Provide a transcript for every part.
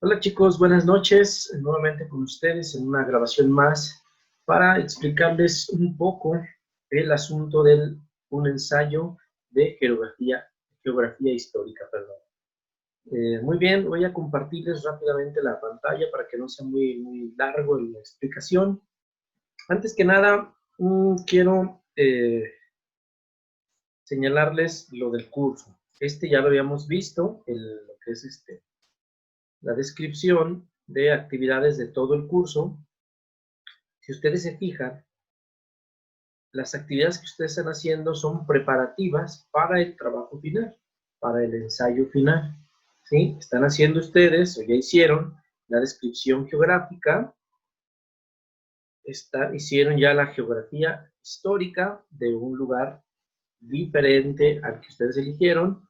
Hola chicos, buenas noches. Nuevamente con ustedes en una grabación más para explicarles un poco el asunto de un ensayo de geografía histórica, perdón. Muy bien, voy a compartirles rápidamente la pantalla para que no sea muy largo en la explicación. Antes que nada, quiero señalarles lo del curso. Ya lo habíamos visto, lo que es la descripción de actividades de todo el curso. Si ustedes se fijan, las actividades que ustedes están haciendo son preparativas para el trabajo final, para el ensayo final, ¿sí? Están haciendo ustedes, o ya hicieron, la descripción geográfica, hicieron ya la geografía histórica de un lugar diferente al que ustedes eligieron,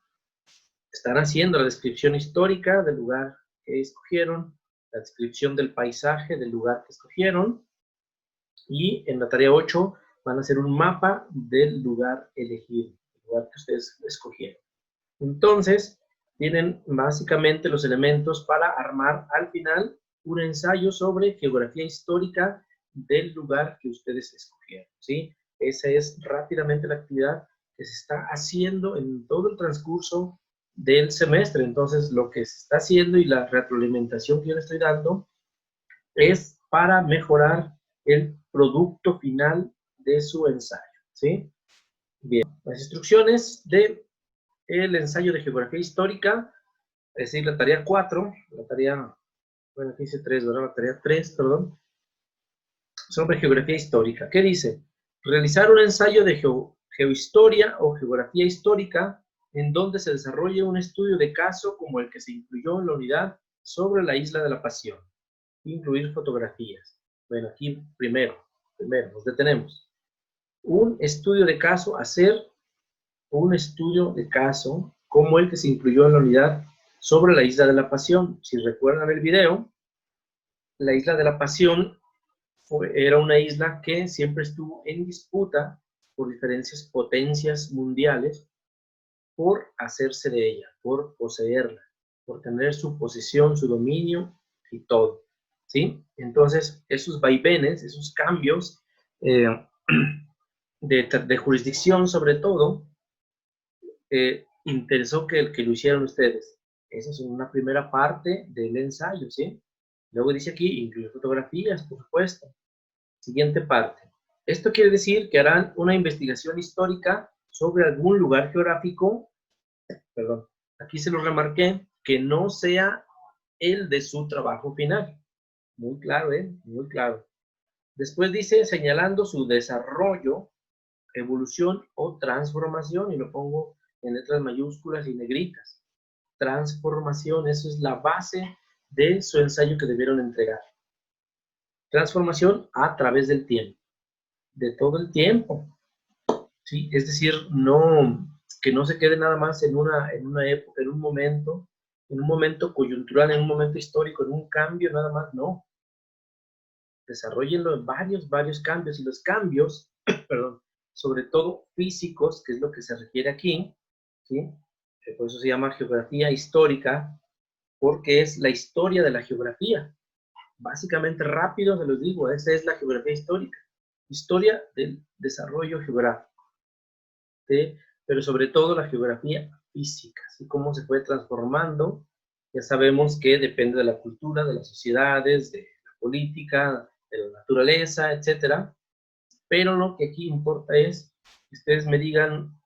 están haciendo la descripción histórica del lugar que escogieron, la descripción del paisaje del lugar que escogieron, y en la tarea 8 van a hacer un mapa del lugar elegido, el lugar que ustedes escogieron. Entonces, tienen básicamente los elementos para armar al final un ensayo sobre geografía histórica del lugar que ustedes escogieron, ¿sí? Esa es rápidamente la actividad que se está haciendo en todo el transcurso del semestre. Entonces, lo que se está haciendo y la retroalimentación que yo le estoy dando es para mejorar el producto final de su ensayo, ¿sí? Bien, las instrucciones del ensayo de geografía histórica, es decir, la tarea 4, la tarea, bueno, aquí dice 3, ¿verdad? La tarea 3, perdón, sobre geografía histórica. ¿Qué dice? Realizar un ensayo de geohistoria o geografía histórica en donde se desarrolle un estudio de caso como el que se incluyó en la unidad sobre la Isla de la Pasión. Incluir fotografías. Bueno, aquí primero nos detenemos. Un estudio de caso, hacer un estudio de caso como el que se incluyó en la unidad sobre la Isla de la Pasión. Si recuerdan el video, la Isla de la Pasión era una isla que siempre estuvo en disputa por diferentes potencias mundiales por hacerse de ella, por poseerla, por tener su posesión, su dominio y todo, ¿sí? Entonces, esos vaivenes, esos cambios de jurisdicción sobre todo, interesó que lo hicieran ustedes. Esa es una primera parte del ensayo, ¿sí? Luego dice aquí, incluye fotografías, por supuesto. Siguiente parte. Esto quiere decir que harán una investigación histórica sobre algún lugar geográfico, perdón, aquí se lo remarqué, que no sea el de su trabajo final. Muy claro, ¿eh? Muy claro. Después dice, señalando su desarrollo, evolución o transformación, y lo pongo en letras mayúsculas y negritas. Transformación, eso es la base de su ensayo que debieron entregar. Transformación a través del tiempo, de todo el tiempo, ¿sí? Es decir, que no se quede nada más en una época, en un momento coyuntural, en un momento histórico, en un cambio nada más, no. Desarrollenlo en varios cambios, y los cambios, perdón, sobre todo físicos, que es lo que se requiere aquí, ¿sí? Por eso se llama geografía histórica, porque es la historia de la geografía. Básicamente, rápido se los digo, esa es la geografía histórica. Historia del desarrollo geográfico, ¿sí? Pero sobre todo la geografía física, así cómo se fue transformando. Ya sabemos que depende de la cultura, de las sociedades, de la política, de la naturaleza, etcétera. Pero lo que aquí importa es que ustedes me digan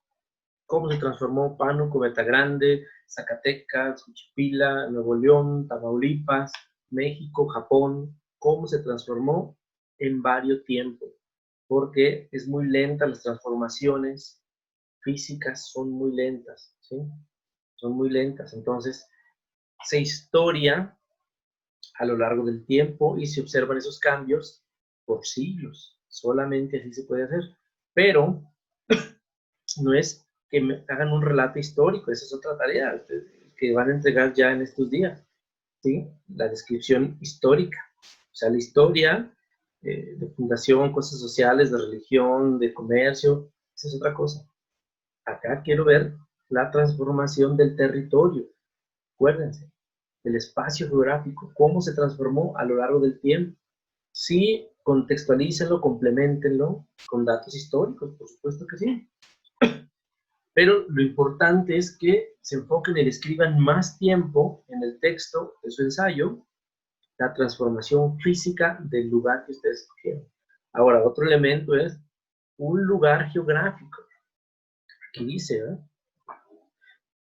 cómo se transformó Pánuco, Grande, Zacatecas, Juchipila, Nuevo León, Tamaulipas, México, Japón, cómo se transformó en varios tiempos, porque es muy lenta las transformaciones físicas, son muy lentas, ¿sí? Son muy lentas, entonces se historia a lo largo del tiempo y se observan esos cambios por siglos, solamente así se puede hacer, pero no es que me hagan un relato histórico, esa es otra tarea que van a entregar ya en estos días, ¿sí? La descripción histórica, o sea, la historia de fundación, cosas sociales, de religión, de comercio, esa es otra cosa. Acá quiero ver la transformación del territorio, acuérdense, el espacio geográfico, cómo se transformó a lo largo del tiempo. Sí, contextualícenlo, complementenlo con datos históricos, por supuesto que sí. Pero lo importante es que se enfoquen y escriban más tiempo en el texto de su ensayo, la transformación física del lugar que ustedes escogieron. Ahora, otro elemento es un lugar geográfico. Aquí dice, ¿eh?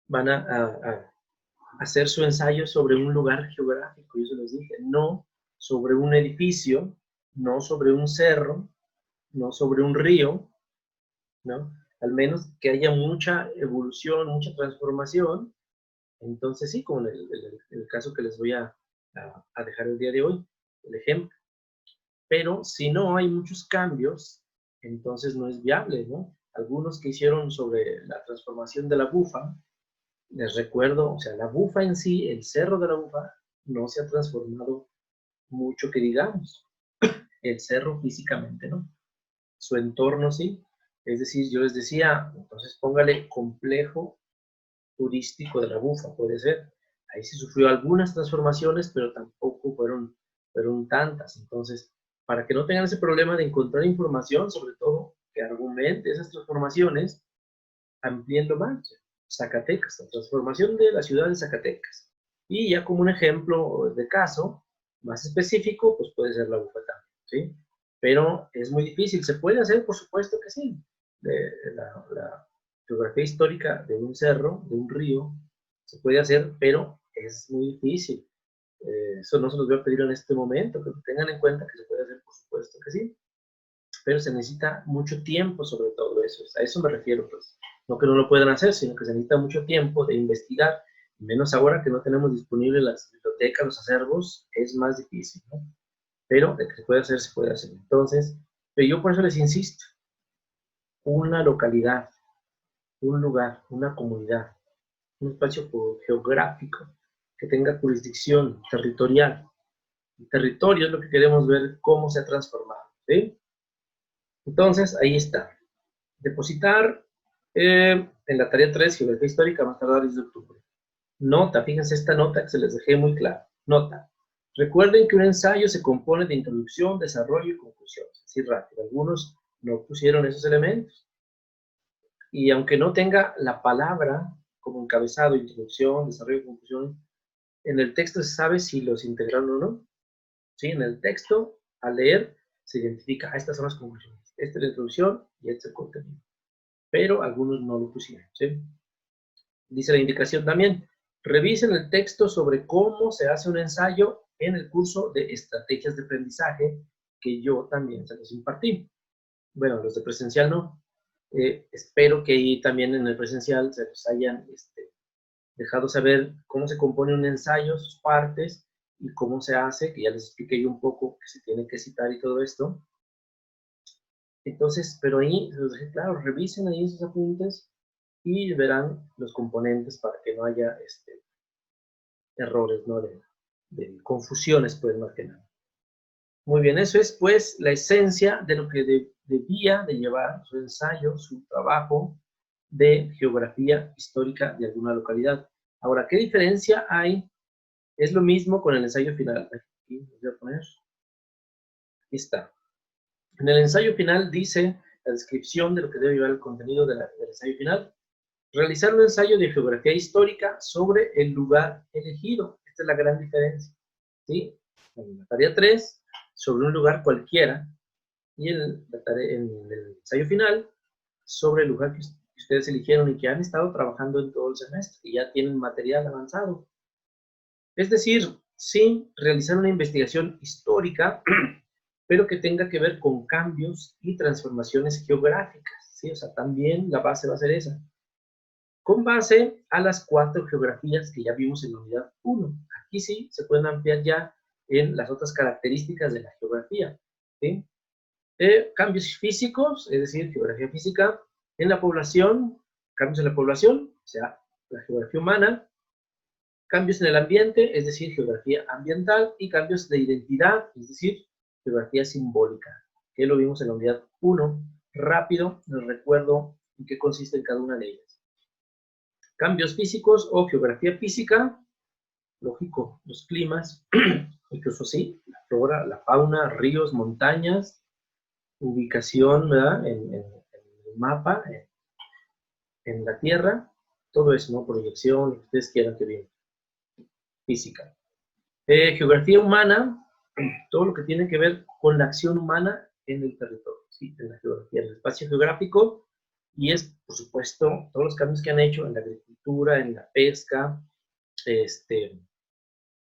Van a hacer su ensayo sobre un lugar geográfico, yo se los dije, no sobre un edificio, no sobre un cerro, no sobre un río, ¿no? Al menos que haya mucha evolución, mucha transformación, entonces sí, como en el caso que les voy a dejar el día de hoy, el ejemplo. Pero si no hay muchos cambios, entonces no es viable, ¿no? Algunos que hicieron sobre la transformación de la bufa, les recuerdo, o sea, la bufa en sí, el cerro de la bufa, no se ha transformado mucho que digamos. El cerro físicamente, ¿no? Su entorno sí. Es decir, yo les decía, entonces póngale complejo turístico de la bufa, puede ser. Ahí sí sufrió algunas transformaciones, pero tampoco fueron tantas. Entonces, para que no tengan ese problema de encontrar información, sobre todo, que argumente esas transformaciones, amplíenlo más. Zacatecas, la transformación de la ciudad de Zacatecas. Y ya como un ejemplo de caso más específico, pues puede ser la bufeta, ¿sí? Pero es muy difícil. ¿Se puede hacer? Por supuesto que sí. La geografía histórica de un cerro, de un río, se puede hacer, pero es muy difícil. Eso no se los voy a pedir en este momento, pero tengan en cuenta que se puede hacer, por supuesto que sí. Pero se necesita mucho tiempo sobre todo eso. A eso me refiero, pues. No que no lo puedan hacer, sino que se necesita mucho tiempo de investigar, menos ahora que no tenemos disponibles las bibliotecas, los acervos, es más difícil, ¿no? Pero de que se puede hacer, se puede hacer. Entonces, pero yo por eso les insisto, una localidad, un lugar, una comunidad, un espacio geográfico que tenga jurisdicción territorial. El territorio es lo que queremos ver cómo se ha transformado, ¿sí? Entonces, ahí está. Depositar en la tarea 3, Geografía Histórica, más tardar 10 de octubre. Nota, fíjense esta nota que se les dejé muy clara. Nota. Recuerden que un ensayo se compone de introducción, desarrollo y conclusión. Así rápido. Algunos no pusieron esos elementos. Y aunque no tenga la palabra como encabezado, introducción, desarrollo y conclusión, en el texto se sabe si los integraron o no. ¿Sí? En el texto, al leer, se identifica, estas son las conclusiones. Esta es la introducción y este es el contenido. Pero algunos no lo pusieron, ¿sí? Dice la indicación también, revisen el texto sobre cómo se hace un ensayo en el curso de estrategias de aprendizaje que yo también se los impartí. Bueno, los de presencial no. Espero que ahí también en el presencial se los hayan dejado saber cómo se compone un ensayo, sus partes y cómo se hace, que ya les expliqué yo un poco que se tiene que citar y todo esto. Entonces, pero ahí, claro, revisen ahí esos apuntes y verán los componentes para que no haya errores, ¿no? De confusiones, pues, más que nada. Muy bien, eso es, pues, la esencia de lo que debía de llevar su ensayo, su trabajo de geografía histórica de alguna localidad. Ahora, ¿qué diferencia hay? Es lo mismo con el ensayo final. Aquí les voy a poner. Aquí está. En el ensayo final dice la descripción de lo que debe llevar el contenido del ensayo final. Realizar un ensayo de geografía histórica sobre el lugar elegido. Esta es la gran diferencia, ¿sí? En la tarea 3, sobre un lugar cualquiera, y en el ensayo final, sobre el lugar que ustedes eligieron y que han estado trabajando en todo el semestre, y ya tienen material avanzado. Es decir, sin realizar una investigación histórica, pero que tenga que ver con cambios y transformaciones geográficas, ¿sí? O sea, también la base va a ser esa. Con base a las 4 geografías que ya vimos en la unidad 1. Aquí sí se pueden ampliar ya en las otras características de la geografía, ¿sí? Cambios físicos, es decir, geografía física en la población, cambios en la población, o sea, la geografía humana, cambios en el ambiente, es decir, geografía ambiental, y cambios de identidad, es decir, geografía simbólica, que lo vimos en la unidad 1. Rápido, les recuerdo en qué consiste cada una de ellas. Cambios físicos o geografía física, lógico, los climas, incluso sí, la flora, la fauna, ríos, montañas, ubicación, ¿verdad? En el mapa, en la Tierra, todo eso, ¿no? Proyección, lo que ustedes quieran que vean, física. Geografía humana, todo lo que tiene que ver con la acción humana en el territorio, ¿sí? En la geografía, en el espacio geográfico, y es, por supuesto, todos los cambios que han hecho en la agricultura, en la pesca,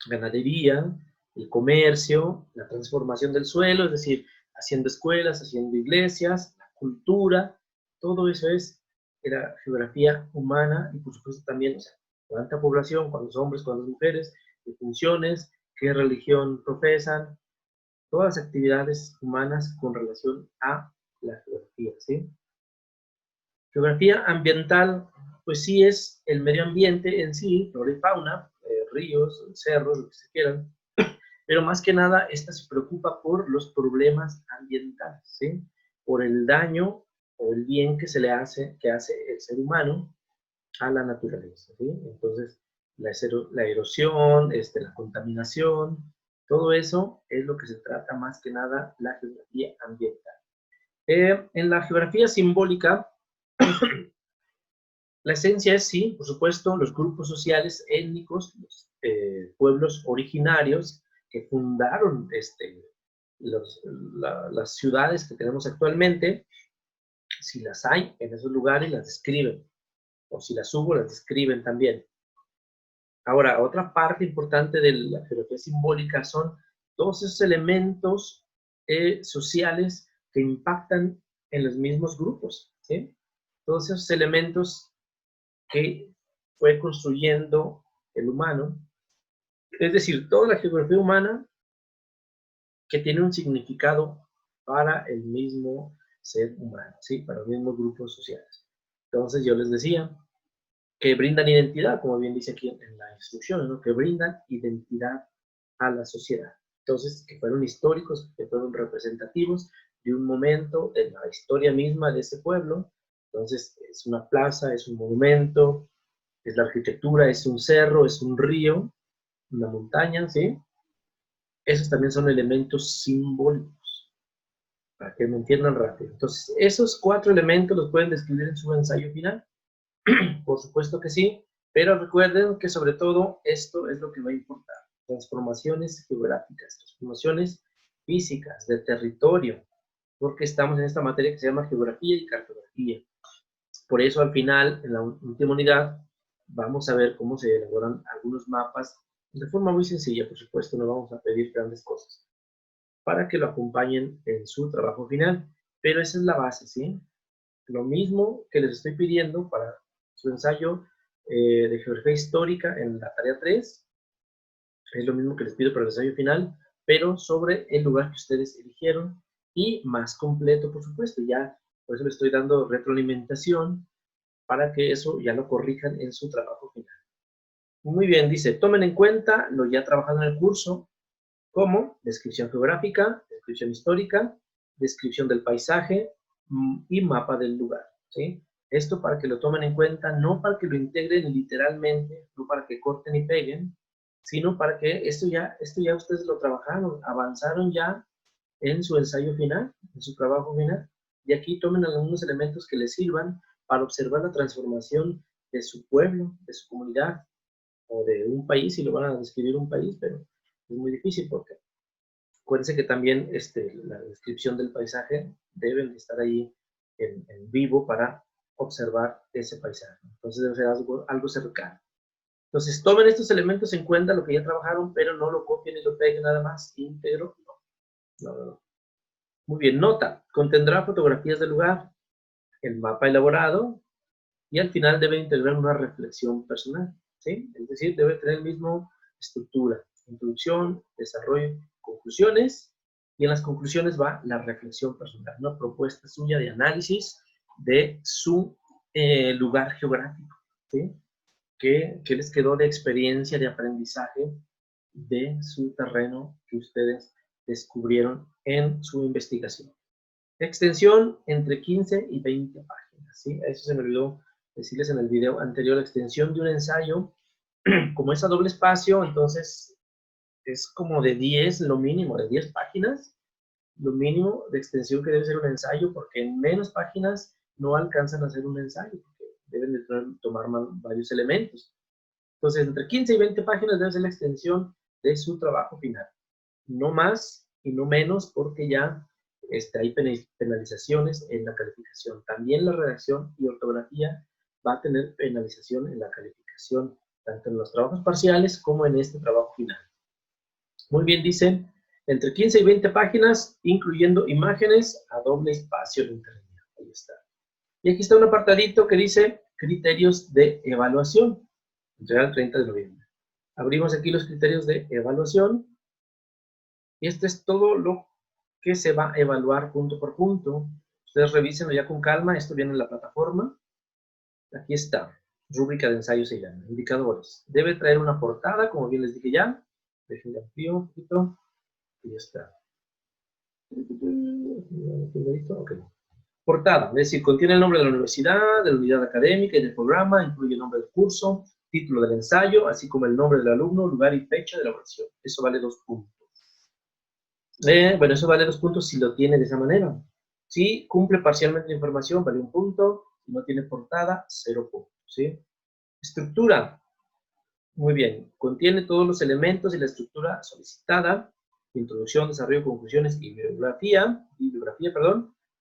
ganadería, el comercio, la transformación del suelo, es decir, haciendo escuelas, haciendo iglesias, la cultura, todo eso es la geografía humana y por supuesto también, o sea, cuánta población, cuántos hombres, cuántas mujeres, qué funciones, qué religión profesan, todas las actividades humanas con relación a la geografía, ¿sí? Geografía ambiental, pues sí es el medio ambiente en sí, flora y fauna, ríos, cerros, lo que se quieran, pero más que nada esta se preocupa por los problemas ambientales, ¿sí? Por el daño o el bien que que hace el ser humano a la naturaleza, ¿sí? Entonces, la erosión, la contaminación, todo eso es lo que se trata más que nada la geografía ambiental. En la geografía simbólica, la esencia es, sí, por supuesto, los grupos sociales étnicos, los pueblos originarios que fundaron las ciudades que tenemos actualmente, si las hay en esos lugares, las describen, o si las hubo, las describen también. Ahora, otra parte importante de la geografía simbólica son todos esos elementos sociales que impactan en los mismos grupos, ¿sí? Todos esos elementos que fue construyendo el humano, es decir, toda la geografía humana que tiene un significado para el mismo ser humano, ¿sí? Para los mismos grupos sociales. Entonces yo les decía que brindan identidad, como bien dice aquí en la instrucción, ¿no? Que brindan identidad a la sociedad. Entonces, que fueron históricos, que fueron representativos de un momento en la historia misma de ese pueblo. Entonces, es una plaza, es un monumento, es la arquitectura, es un cerro, es un río, una montaña, ¿sí? Esos también son elementos simbólicos, para que me entiendan rápido. Entonces, esos 4 elementos los pueden describir en su ensayo final. Por supuesto que sí, pero recuerden que sobre todo esto es lo que va a importar. Transformaciones geográficas, transformaciones físicas, de territorio, porque estamos en esta materia que se llama geografía y cartografía. Por eso al final, en la última unidad, vamos a ver cómo se elaboran algunos mapas de forma muy sencilla, por supuesto, no vamos a pedir grandes cosas, para que lo acompañen en su trabajo final. Pero esa es la base, ¿sí? Lo mismo que les estoy pidiendo para su ensayo de geografía histórica en la tarea 3, es lo mismo que les pido para el ensayo final, pero sobre el lugar que ustedes eligieron y más completo, por supuesto. Ya, por eso les estoy dando retroalimentación para que eso ya lo corrijan en su trabajo final. Muy bien, dice, tomen en cuenta lo ya trabajado en el curso, como descripción geográfica, descripción histórica, descripción del paisaje y mapa del lugar, ¿sí? Esto para que lo tomen en cuenta, no para que lo integren literalmente, no para que corten y peguen, sino para que esto ya ustedes lo trabajaron, avanzaron ya en su ensayo final, en su trabajo final, y aquí tomen algunos elementos que les sirvan para observar la transformación de su pueblo, de su comunidad, o de un país, si lo van a describir un país, pero es muy difícil porque acuérdense que también la descripción del paisaje debe de estar ahí en vivo para observar ese paisaje. Entonces debe ser algo cercano. Entonces tomen estos elementos en cuenta, lo que ya trabajaron, pero no lo copien y lo peguen nada más íntegro. No. Muy bien, nota, contendrá fotografías del lugar, el mapa elaborado y al final debe integrar una reflexión personal, ¿sí? Es decir, debe tener el mismo estructura, introducción, desarrollo, conclusiones, y en las conclusiones va la reflexión personal, una propuesta suya de análisis de su lugar geográfico, ¿sí? ¿Qué les quedó de experiencia, de aprendizaje de su terreno que ustedes descubrieron en su investigación? Extensión entre 15 y 20 páginas, ¿sí? Eso se me olvidó decirles en el video anterior, la extensión de un ensayo como es a doble espacio, entonces es como de 10, lo mínimo, de 10 páginas, lo mínimo de extensión que debe ser un ensayo, porque en menos páginas no alcanzan a hacer un ensayo, porque deben de tomar varios elementos. Entonces, entre 15 y 20 páginas debe ser la extensión de su trabajo final. No más y no menos, porque ya hay penalizaciones en la calificación. También la redacción y ortografía va a tener penalización en la calificación, tanto en los trabajos parciales como en este trabajo final. Muy bien, dicen, entre 15 y 20 páginas, incluyendo imágenes a doble espacio de internet. Ahí está. Y aquí está un apartadito que dice criterios de evaluación. Entrega el 30 de noviembre. Abrimos aquí los criterios de evaluación. Y este es todo lo que se va a evaluar punto por punto. Ustedes revísenlo ya con calma. Esto viene en la plataforma. Aquí está. Rúbrica de ensayo se llama. Indicadores. Debe traer una portada, como bien les dije ya. Déjenme amplio un poquito. Y ya está. Okay. Portada, es decir, contiene el nombre de la universidad, de la unidad académica y del programa, incluye el nombre del curso, título del ensayo, así como el nombre del alumno, lugar y fecha de elaboración. Eso vale 2 puntos. Bueno, eso vale 2 puntos si lo tiene de esa manera. Si cumple parcialmente la información, vale 1 punto. Si no tiene portada, 0 puntos. ¿Sí? Estructura. Muy bien. Contiene todos los elementos y la estructura solicitada. Introducción, desarrollo, conclusiones y bibliografía,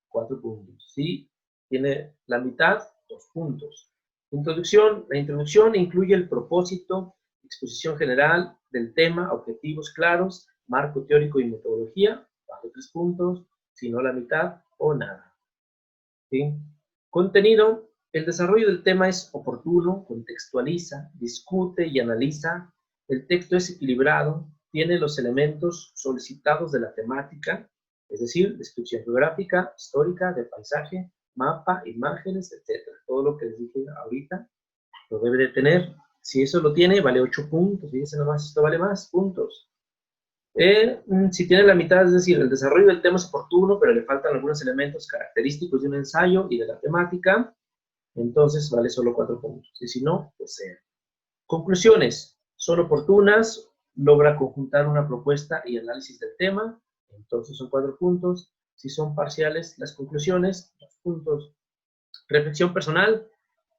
4 puntos. Si tiene la mitad, 2 puntos. Introducción. La introducción incluye el propósito, exposición general del tema, objetivos claros, marco teórico y metodología, vale 3 puntos, si no la mitad o nada. ¿Sí? Contenido. El desarrollo del tema es oportuno, contextualiza, discute y analiza. El texto es equilibrado, tiene los elementos solicitados de la temática, es decir, descripción geográfica, histórica, de paisaje, mapa, imágenes, etc. Todo lo que les dije ahorita lo debe de tener. Si eso lo tiene, vale 8 puntos. Fíjense nomás, esto vale más puntos. Si tiene la mitad, es decir, el desarrollo del tema es oportuno, pero le faltan algunos elementos característicos de un ensayo y de la temática, entonces vale solo 4 puntos. Y si no, pues 0. Conclusiones. Son oportunas, logra conjuntar una propuesta y análisis del tema, entonces son 4 puntos. Si son parciales las conclusiones, 2 puntos. Reflexión personal.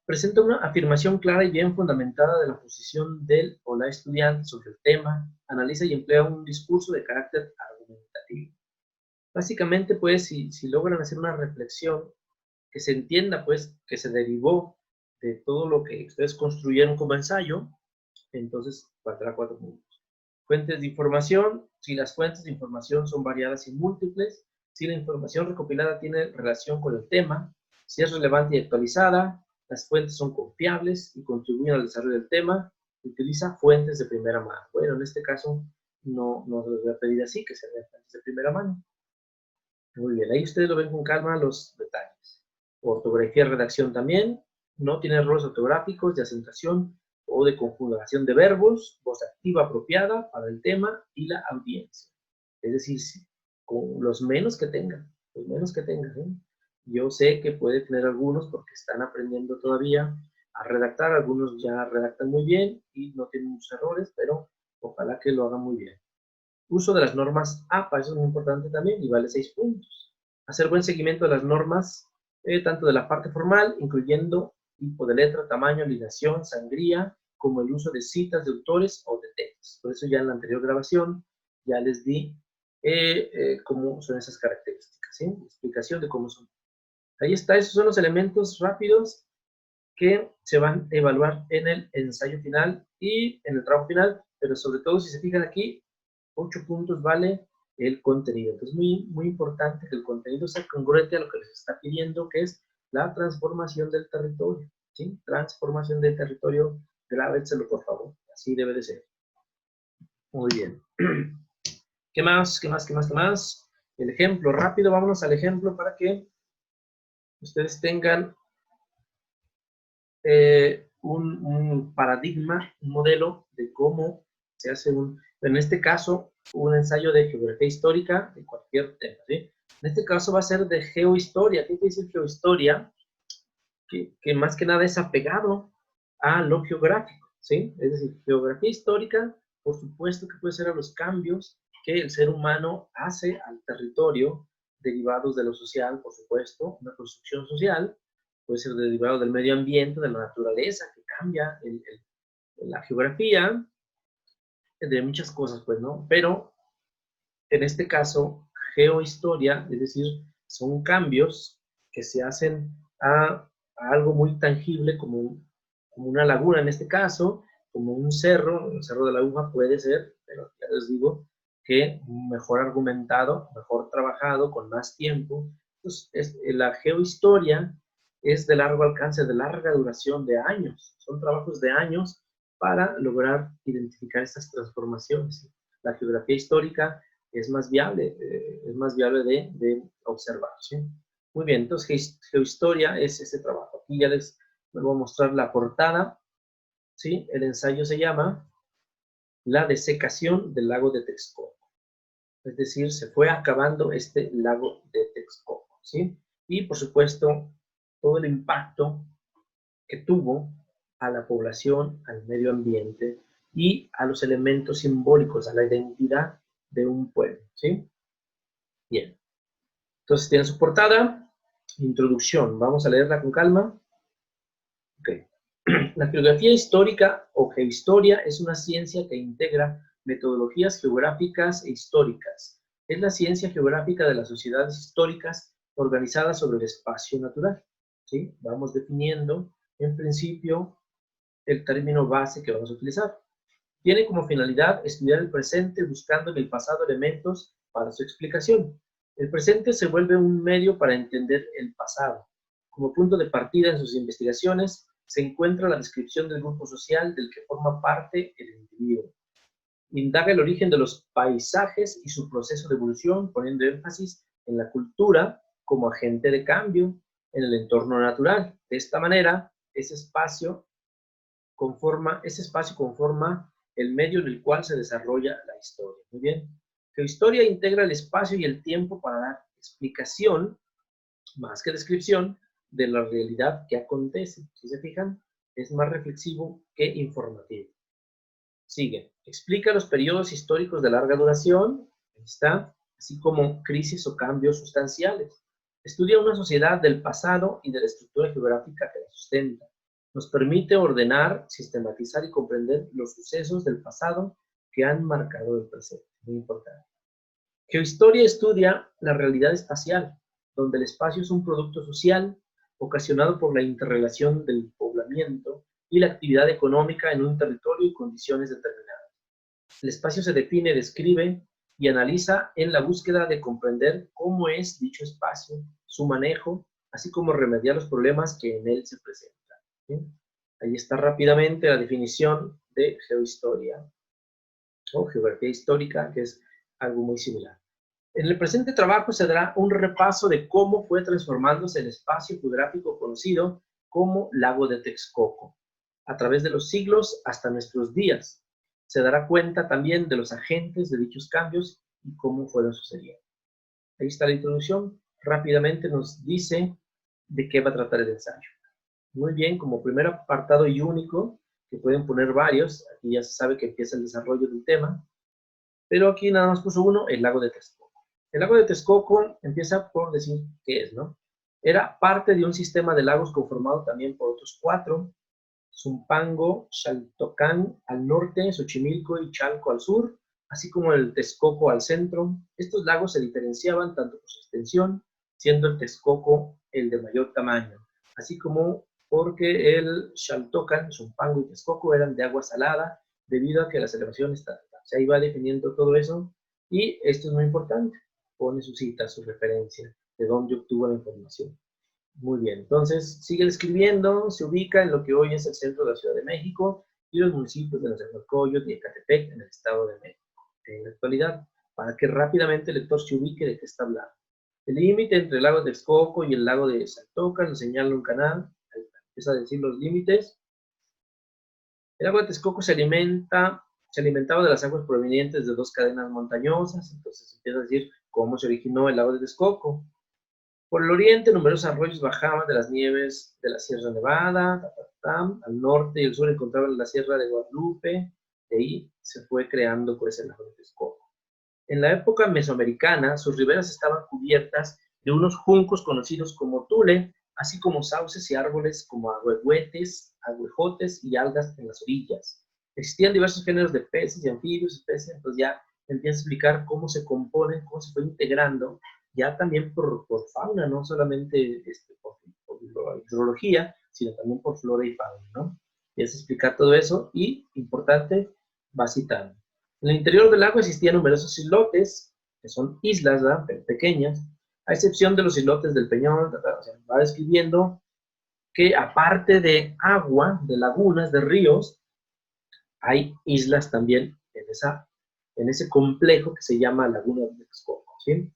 Presenta una afirmación clara y bien fundamentada de la posición del o la estudiante sobre el tema, analiza y emplea un discurso de carácter argumentativo. Básicamente, pues, si logran hacer una reflexión que se entienda, pues, que se derivó de todo lo que ustedes construyeron como ensayo, entonces valdrá 4 puntos. Fuentes de información. Si las fuentes de información son variadas y múltiples, si la información recopilada tiene relación con el tema, si es relevante y actualizada, las fuentes son confiables y contribuyen al desarrollo del tema, utiliza fuentes de primera mano. Bueno, en este caso no se les voy a pedir así, que sean fuentes de primera mano. Muy bien, ahí ustedes lo ven con calma los detalles. Ortografía y redacción también, no tiene errores ortográficos de acentuación o de conjugación de verbos, voz activa apropiada para el tema y la audiencia. Es decir, con los menos que tengan, ¿eh? Yo sé que puede tener algunos porque están aprendiendo todavía a redactar, algunos ya redactan muy bien y no tienen muchos errores, pero ojalá que lo hagan muy bien. Uso de las normas APA, eso es muy importante también y vale 6 puntos. Hacer buen seguimiento de las normas, tanto de la parte formal, incluyendo tipo de letra, tamaño, alineación, sangría, como el uso de citas de autores o de textos. Por eso ya en la anterior grabación ya les di cómo son esas características, ¿sí? Explicación de cómo son. Ahí está, esos son los elementos rápidos que se van a evaluar en el ensayo final y en el trabajo final, pero sobre todo si se fijan aquí, 8 puntos vale el contenido. Entonces, muy importante que el contenido sea congruente a lo que les está pidiendo, que es la transformación del territorio. ¿Sí? Transformación del territorio, grábenselo por favor. Así debe de ser. Muy bien. ¿Qué más? El ejemplo, rápido, vámonos al ejemplo para que ustedes tengan un paradigma, un modelo de cómo se hace en este caso, un ensayo de geografía histórica de cualquier tema, ¿sí? En este caso va a ser de geohistoria. ¿Qué quiere decir geohistoria? Que más que nada es apegado a lo geográfico, ¿sí? Es decir, geografía histórica, por supuesto que puede ser a los cambios que el ser humano hace al territorio, derivados de lo social, por supuesto, una construcción social, puede ser derivado del medio ambiente, de la naturaleza, que cambia la geografía, de muchas cosas, pues, ¿no? Pero en este caso, geohistoria, es decir, son cambios que se hacen a algo muy tangible como una laguna en este caso, como un cerro, el Cerro de la Aguja puede ser, pero ya les digo que mejor argumentado, mejor trabajado, con más tiempo. Entonces, la geohistoria es de largo alcance, de larga duración, de años. Son trabajos de años para lograr identificar estas transformaciones. La geografía histórica es más viable de observar, ¿sí? Muy bien, entonces geohistoria es ese trabajo. Aquí ya les vuelvo a mostrar la portada, ¿sí? El ensayo se llama La desecación del lago de Texcoco. Es decir, se fue acabando este lago de Texcoco, ¿sí? Y, por supuesto, todo el impacto que tuvo a la población, al medio ambiente y a los elementos simbólicos, a la identidad de un pueblo, ¿sí? Bien. Entonces tiene su portada, introducción. Vamos a leerla con calma. Ok. La geografía histórica o geohistoria es una ciencia que integra metodologías geográficas e históricas. Es la ciencia geográfica de las sociedades históricas organizadas sobre el espacio natural, ¿sí? Vamos definiendo, en principio, el término base que vamos a utilizar. Tiene como finalidad estudiar el presente buscando en el pasado elementos para su explicación. El presente se vuelve un medio para entender el pasado. Como punto de partida en sus investigaciones se encuentra la descripción del grupo social del que forma parte el individuo. Indaga el origen de los paisajes y su proceso de evolución, poniendo énfasis en la cultura como agente de cambio en el entorno natural. De esta manera, ese espacio conforma el medio en el cual se desarrolla la historia. Muy bien. Geohistoria integra el espacio y el tiempo para dar explicación, más que descripción, de la realidad que acontece. Si se fijan, es más reflexivo que informativo. Sigue. Explica los periodos históricos de larga duración, ahí está, así como crisis o cambios sustanciales. Estudia una sociedad del pasado y de la estructura geográfica que la sustenta. Nos permite ordenar, sistematizar y comprender los sucesos del pasado que han marcado el presente. Muy importante. Geohistoria estudia la realidad espacial, donde el espacio es un producto social ocasionado por la interrelación del poblamiento y la actividad económica en un territorio y condiciones determinadas. El espacio se define, describe y analiza en la búsqueda de comprender cómo es dicho espacio, su manejo, así como remediar los problemas que en él se presentan. ¿Sí? Ahí está rápidamente la definición de geohistoria o geografía histórica, que es algo muy similar. En el presente trabajo se dará un repaso de cómo fue transformándose el espacio geográfico conocido como Lago de Texcoco, a través de los siglos hasta nuestros días. Se dará cuenta también de los agentes de dichos cambios y cómo fueron sucediendo. Ahí está la introducción. Rápidamente nos dice de qué va a tratar el ensayo. Muy bien, como primer apartado y único, que pueden poner varios, aquí ya se sabe que empieza el desarrollo del tema, pero aquí nada más puso uno, el lago de Texcoco. El lago de Texcoco empieza por decir qué es, ¿no? Era parte de un sistema de lagos conformado también por otros 4, Zumpango, Xaltocán al norte, Xochimilco y Chalco al sur, así como el Texcoco al centro. Estos lagos se diferenciaban tanto por su extensión, siendo el Texcoco el de mayor tamaño, así como porque el Xaltocan, Zumpango y Texcoco eran de agua salada, debido a que las elevaciones estaban. O sea, ahí va definiendo todo eso, y esto es muy importante, pone su cita, su referencia, de dónde obtuvo la información. Muy bien, entonces sigue describiendo, se ubica en lo que hoy es el centro de la Ciudad de México y los municipios de Nezahualcóyotl y Ecatepec en el Estado de México. En la actualidad, para que rápidamente el lector se ubique de qué está hablando. El límite entre el lago de Texcoco y el lago de Xaltocan lo señala un canal, empieza a decir los límites. El lago de Texcoco se alimentaba de las aguas provenientes de 2 cadenas montañosas, entonces empieza a decir cómo se originó el lago de Texcoco. Por el oriente, numerosos arroyos bajaban de las nieves de la Sierra Nevada, Yucatán, al norte y al sur encontraban la Sierra de Guadalupe, de ahí se fue creando pues el lago de Texcoco. En la época mesoamericana, sus riberas estaban cubiertas de unos juncos conocidos como tule, así como sauces y árboles como ahuejotes y algas en las orillas. Existían diversos géneros de peces y anfibios, especies, entonces ya empieza a explicar cómo se componen, cómo se fue integrando, ya también por fauna, no solamente por hidrología, sino también por flora y fauna, ¿no? Empieza a explicar todo eso y, importante, va citando. En el interior del lago existían numerosos islotes, que son islas, ¿verdad?, pequeñas, a excepción de los islotes del Peñón. O sea, va describiendo que aparte de agua, de lagunas, de ríos, hay islas también en ese complejo que se llama Laguna de Texcoco, ¿sí?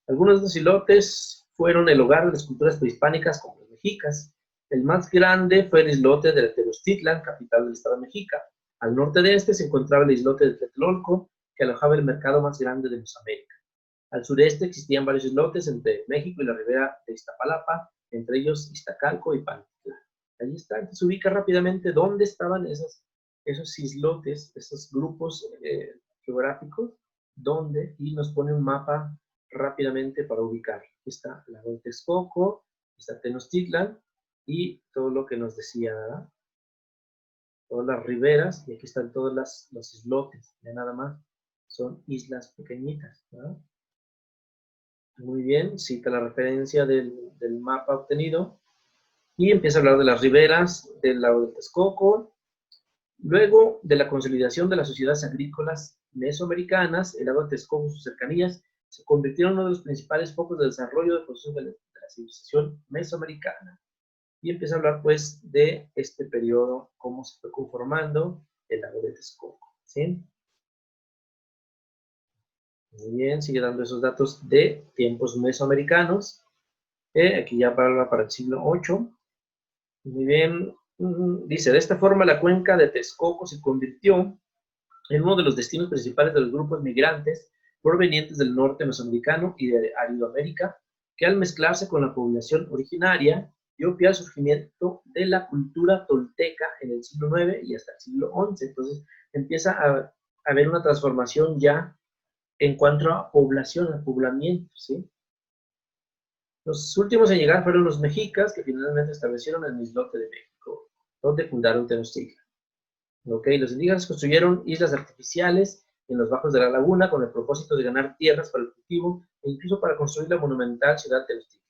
Algunos de los islotes fueron el hogar de las culturas prehispánicas como los mexicas. El más grande fue el islote de Tenochtitlan, capital del estado de Mexica. Al norte de este se encontraba el islote de Tlatelolco, que alojaba el mercado más grande de Mesoamérica. Al sureste existían varios islotes entre México y la ribera de Iztapalapa, entre ellos Iztacalco y Pantitlán. Ahí está, se ubica rápidamente dónde estaban esos islotes, esos grupos geográficos, dónde, y nos pone un mapa rápidamente para ubicar. Aquí está el lago de Texcoco, está Tenochtitlan, y todo lo que nos decía, ¿verdad?, todas las riberas, y aquí están todos los islotes, ya nada más, son islas pequeñitas, ¿verdad? Muy bien, cita la referencia del mapa obtenido, y empieza a hablar de las riberas del lago de Texcoco. Luego de la consolidación de las sociedades agrícolas mesoamericanas, el lago de Texcoco y sus cercanías se convirtieron en uno de los principales focos de desarrollo de procesos de la civilización mesoamericana. Y empieza a hablar, pues, de este periodo, cómo se fue conformando el lago de Texcoco, ¿sí? Muy bien, sigue dando esos datos de tiempos mesoamericanos. Aquí ya para el siglo VIII. Muy bien, dice, de esta forma la cuenca de Texcoco se convirtió en uno de los destinos principales de los grupos migrantes provenientes del norte mesoamericano y de Aridoamérica, que al mezclarse con la población originaria, dio pie al surgimiento de la cultura tolteca en el siglo IX y hasta el siglo XI. Entonces empieza a haber una transformación ya en cuanto a población, a poblamiento, ¿sí? Los últimos en llegar fueron los mexicas, que finalmente establecieron el islote de México, donde fundaron Tenochtitlan. Okay, los indígenas construyeron islas artificiales en los bajos de la laguna con el propósito de ganar tierras para el cultivo e incluso para construir la monumental ciudad de Tenochtitlan.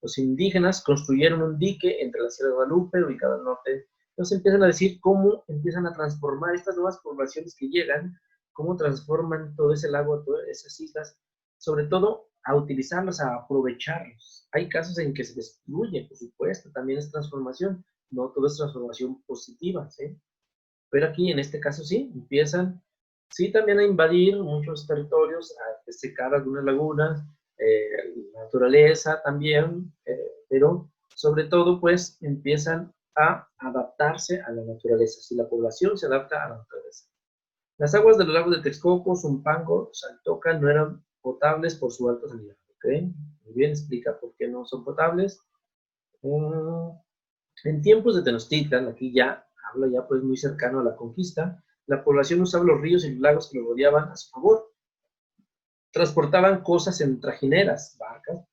Los indígenas construyeron un dique entre la Sierra de Guadalupe, ubicada al norte. Entonces empiezan a decir cómo empiezan a transformar estas nuevas poblaciones que llegan, cómo transforman todo ese lago, todas esas islas, sobre todo a utilizarlos, a aprovecharlos. Hay casos en que se destruye, por supuesto, también es transformación, no todo es transformación positiva, ¿sí? Pero aquí, en este caso, sí, empiezan, sí, también a invadir muchos territorios, a secar algunas lagunas, naturaleza también, pero sobre todo, pues, empiezan a adaptarse a la naturaleza, si la población se adapta a la naturaleza. Las aguas de los lagos de Texcoco, Zumpango, Saltocan no eran potables por su alta salinidad, ¿ok? Muy bien, explica por qué no son potables. En tiempos de Tenochtitlan, aquí ya habla ya pues muy cercano a la conquista, la población usaba los ríos y los lagos que lo rodeaban a su favor. Transportaban cosas en trajineras, barcas,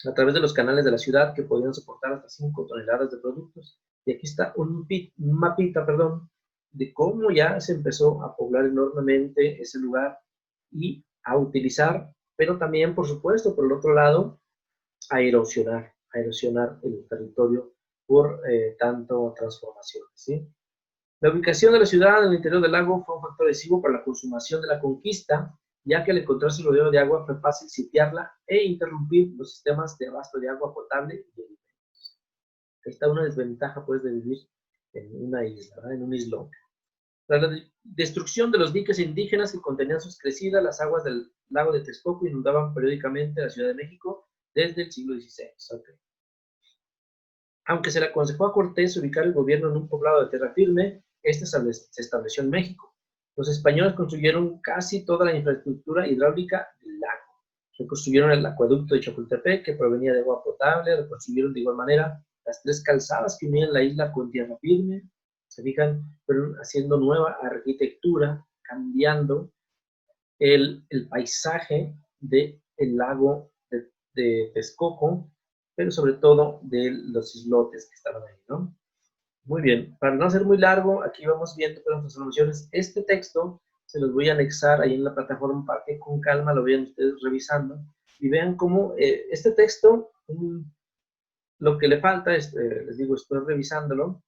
a través de los canales de la ciudad que podían soportar hasta 5 toneladas de productos. Y aquí está un mapita, de cómo ya se empezó a poblar enormemente ese lugar y a utilizar, pero también, por supuesto, por el otro lado, a erosionar el territorio por tanto transformación, ¿sí? La ubicación de la ciudad en el interior del lago fue un factor decisivo para la consumación de la conquista, ya que al encontrarse rodeado de agua fue fácil sitiarla e interrumpir los sistemas de abasto de agua potable y alimentos. Ahí está una desventaja, pues, de vivir en una isla, ¿verdad?, en un islón. Tras la destrucción de los diques indígenas que contenían sus crecidas, las aguas del lago de Texcoco inundaban periódicamente la Ciudad de México desde el siglo XVI. Okay. Aunque se le aconsejó a Cortés ubicar el gobierno en un poblado de tierra firme, este se estableció en México. Los españoles construyeron casi toda la infraestructura hidráulica del lago. Reconstruyeron el acueducto de Chapultepec, que provenía de agua potable, reconstruyeron de igual manera las 3 calzadas que unían la isla con tierra firme, se fijan, fueron haciendo nueva arquitectura, cambiando el paisaje del lago de Texcoco, pero sobre todo de los islotes que estaban ahí, ¿no? Muy bien, para no ser muy largo, aquí vamos viendo con nuestras soluciones. Este texto se los voy a anexar ahí en la plataforma para que con calma lo vean ustedes revisando y vean cómo este texto, lo que le falta, es, les digo, estoy revisándolo,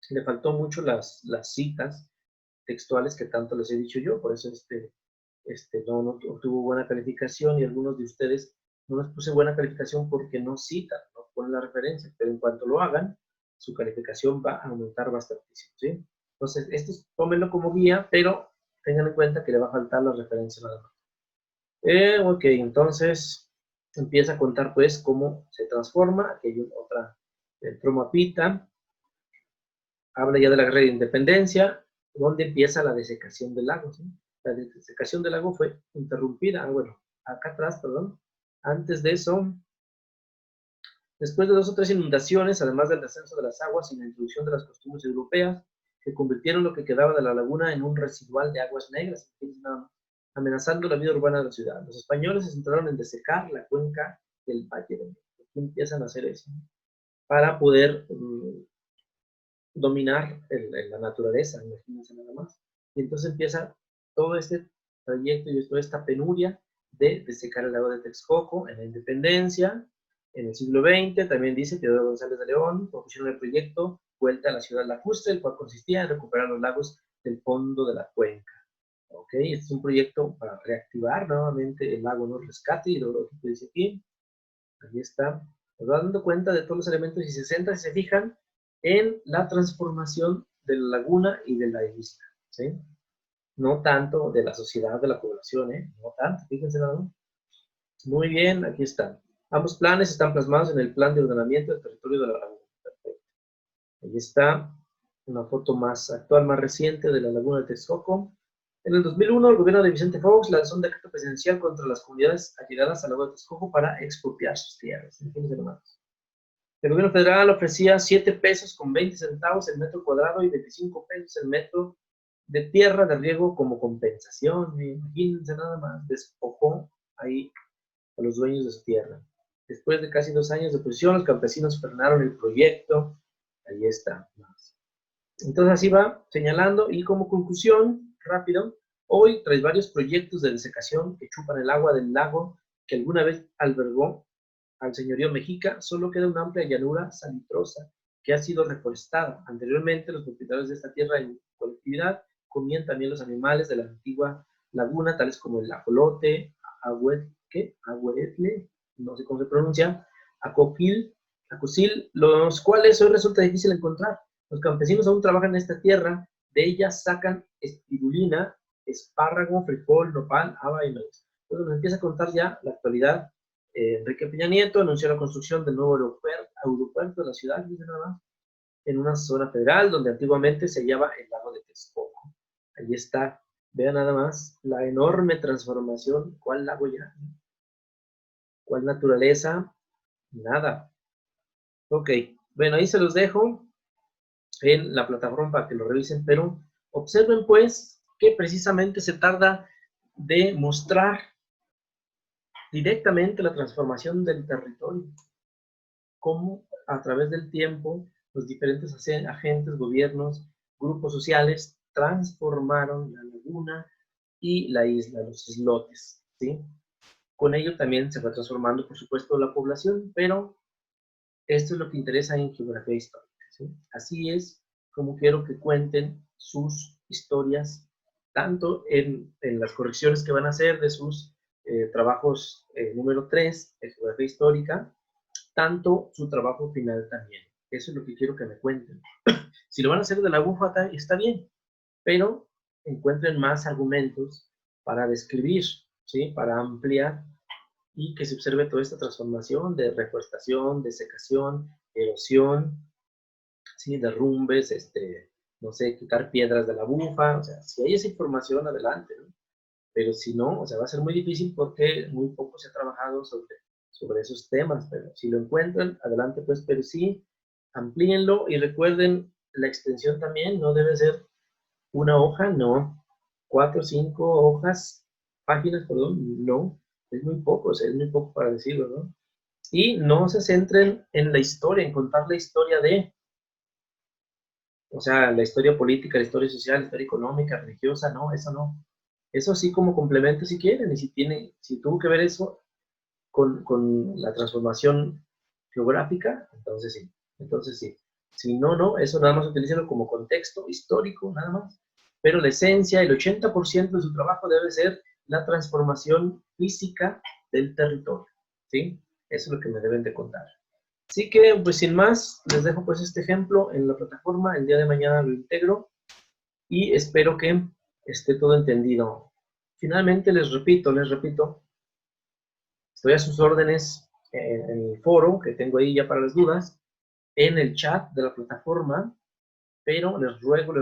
le faltó mucho las citas textuales que tanto les he dicho yo, por eso no obtuvo buena calificación y algunos de ustedes no les puse buena calificación porque no citan, no ponen la referencia, pero en cuanto lo hagan, su calificación va a aumentar bastantísimo, ¿sí? Entonces, esto tómenlo como guía, pero tengan en cuenta que le va a faltar la referencia nada más. Ok, entonces empieza a contar pues cómo se transforma, aquí hay otra tromapita, habla ya de la guerra de independencia, donde empieza la desecación del lago, ¿sí? La desecación del lago fue interrumpida, bueno, acá atrás, perdón, antes de eso, después de 2 o 3 inundaciones, además del descenso de las aguas y la introducción de las costumbres europeas, que convirtieron lo que quedaba de la laguna en un residual de aguas negras, amenazando la vida urbana de la ciudad. Los españoles se centraron en desecar la cuenca del Valle de México. Aquí empiezan a hacer eso, ¿no? Para poder dominar la naturaleza, imagínense nada más. Y entonces empieza todo este trayecto y toda esta penuria de secar el lago de Texcoco en la independencia. En el siglo XX también dice Teodoro González de León, propusieron el proyecto Vuelta a la Ciudad Lacustre, el cual consistía en recuperar los lagos del fondo de la cuenca. ¿Ok? Este es un proyecto para reactivar nuevamente el lago, ¿no? Rescate hidrológico, dice aquí. Ahí está. Nos va dando cuenta de todos los elementos y se centra, si se fijan, en la transformación de la laguna y de la isla, ¿sí? No tanto de la sociedad, de la población, ¿eh? No tanto, fíjense nada más. Muy bien, aquí están. Ambos planes están plasmados en el plan de ordenamiento del territorio de la laguna. Perfecto. Ahí está una foto más actual, más reciente de la laguna de Texcoco. En el 2001, el gobierno de Vicente Fox lanzó un decreto presidencial contra las comunidades allegadas a la laguna de Texcoco para expropiar sus tierras. Fíjense nomás. El gobierno federal ofrecía 7 pesos con 20 centavos el metro cuadrado y 25 pesos el metro de tierra de riego como compensación. Imagínense nada más, despojó ahí a los dueños de su tierra. Después de casi 2 años de oposición, los campesinos frenaron el proyecto. Ahí está. Entonces así va señalando y como conclusión, rápido, hoy trae varios proyectos de desecación que chupan el agua del lago que alguna vez albergó al señorío mexica, solo queda una amplia llanura salitrosa que ha sido reforestada. Anteriormente, los propietarios de esta tierra en colectividad comían también los animales de la antigua laguna, tales como el ajolote, ahuetle, no sé cómo se pronuncia, acoquil, acosil, los cuales hoy resulta difícil encontrar. Los campesinos aún trabajan en esta tierra, de ellas sacan espirulina, espárrago, frijol, nopal, haba y maíz. Entonces nos empieza a contar ya la actualidad. Enrique Peña Nieto anunció la construcción del nuevo aeropuerto de la ciudad, dice nada más, en una zona federal donde antiguamente se hallaba el lago de Texcoco. Ahí está, vean nada más la enorme transformación. ¿Cuál lago ya? ¿Cuál naturaleza? Nada. Ok, bueno, ahí se los dejo en la plataforma para que lo revisen, pero observen pues que precisamente se tarda de mostrar directamente la transformación del territorio, cómo a través del tiempo los diferentes agentes, gobiernos, grupos sociales transformaron la laguna y la isla, los islotes, ¿sí? Con ello también se fue transformando, por supuesto, la población, pero esto es lo que interesa en geografía histórica, ¿sí? Así es como quiero que cuenten sus historias, tanto en las correcciones que van a hacer de sus trabajos número 3, de geografía histórica, tanto su trabajo final también. Eso es lo que quiero que me cuenten. Si lo van a hacer de la UFA, está bien, pero encuentren más argumentos para describir, ¿sí? Para ampliar y que se observe toda esta transformación de reforestación, desecación, erosión, ¿sí? Derrumbes, no sé, quitar piedras de la bufa, o sea, si hay esa información, adelante, ¿no? Pero si no, o sea, va a ser muy difícil porque muy poco se ha trabajado sobre esos temas, pero si lo encuentran, adelante pues, pero sí, amplíenlo y recuerden, la extensión también no debe ser una hoja, no. 4 o 5 hojas, páginas, perdón, no. Es muy poco, o sea, es muy poco para decirlo, ¿no? Y no se centren en la historia, en contar la historia de, o sea, la historia política, la historia social, la historia económica, religiosa, no, eso no. Eso sí como complemento si quieren, y si tuvo que ver eso con la transformación geográfica, entonces sí, entonces sí. Si no, no, eso nada más utilícenlo como contexto histórico, nada más. Pero la esencia, el 80% de su trabajo debe ser la transformación física del territorio, ¿sí? Eso es lo que me deben de contar. Así que, pues sin más, les dejo pues este ejemplo en la plataforma, el día de mañana lo integro y espero que esté todo entendido. Finalmente, les repito, estoy a sus órdenes en el foro que tengo ahí ya para las dudas, en el chat de la plataforma, pero les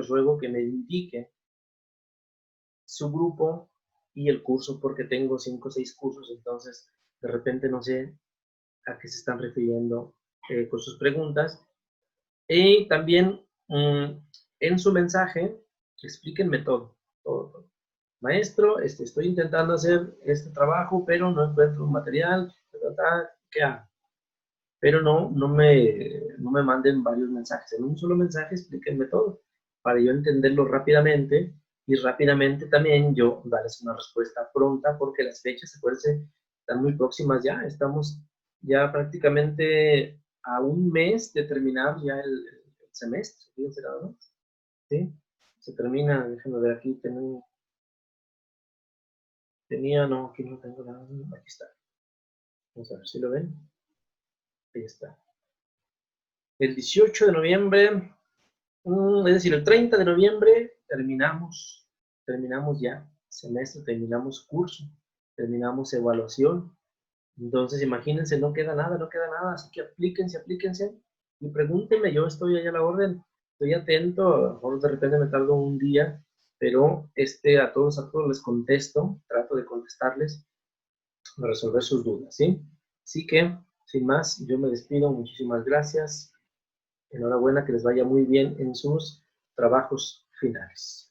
ruego que me indiquen su grupo y el curso, porque tengo 5 o 6 cursos, entonces de repente no sé a qué se están refiriendo con sus preguntas. Y también en su mensaje, explíquenme todo. Maestro, estoy intentando hacer este trabajo, pero no encuentro un material, ¿qué hago? Pero no me manden varios mensajes. En un solo mensaje explíquenme todo, para yo entenderlo rápidamente y rápidamente también yo darles una respuesta pronta, porque las fechas, acuérdense, están muy próximas ya. Estamos ya prácticamente a un mes de terminar ya el semestre, fíjense nada más. ¿Sí? Se termina, déjenme ver aquí, no, aquí no tengo nada, aquí está. Vamos a ver si lo ven. Ahí está. El 18 de noviembre, es decir, el 30 de noviembre terminamos ya semestre, terminamos curso, terminamos evaluación. Entonces, imagínense, no queda nada, así que aplíquense y pregúntenme, yo estoy ahí a la orden, estoy atento, a lo mejor de repente me tardo un día, pero a todos les contesto, trato de contestarles, de resolver sus dudas, ¿sí? Así que, sin más, yo me despido, muchísimas gracias, enhorabuena, que les vaya muy bien en sus trabajos finales.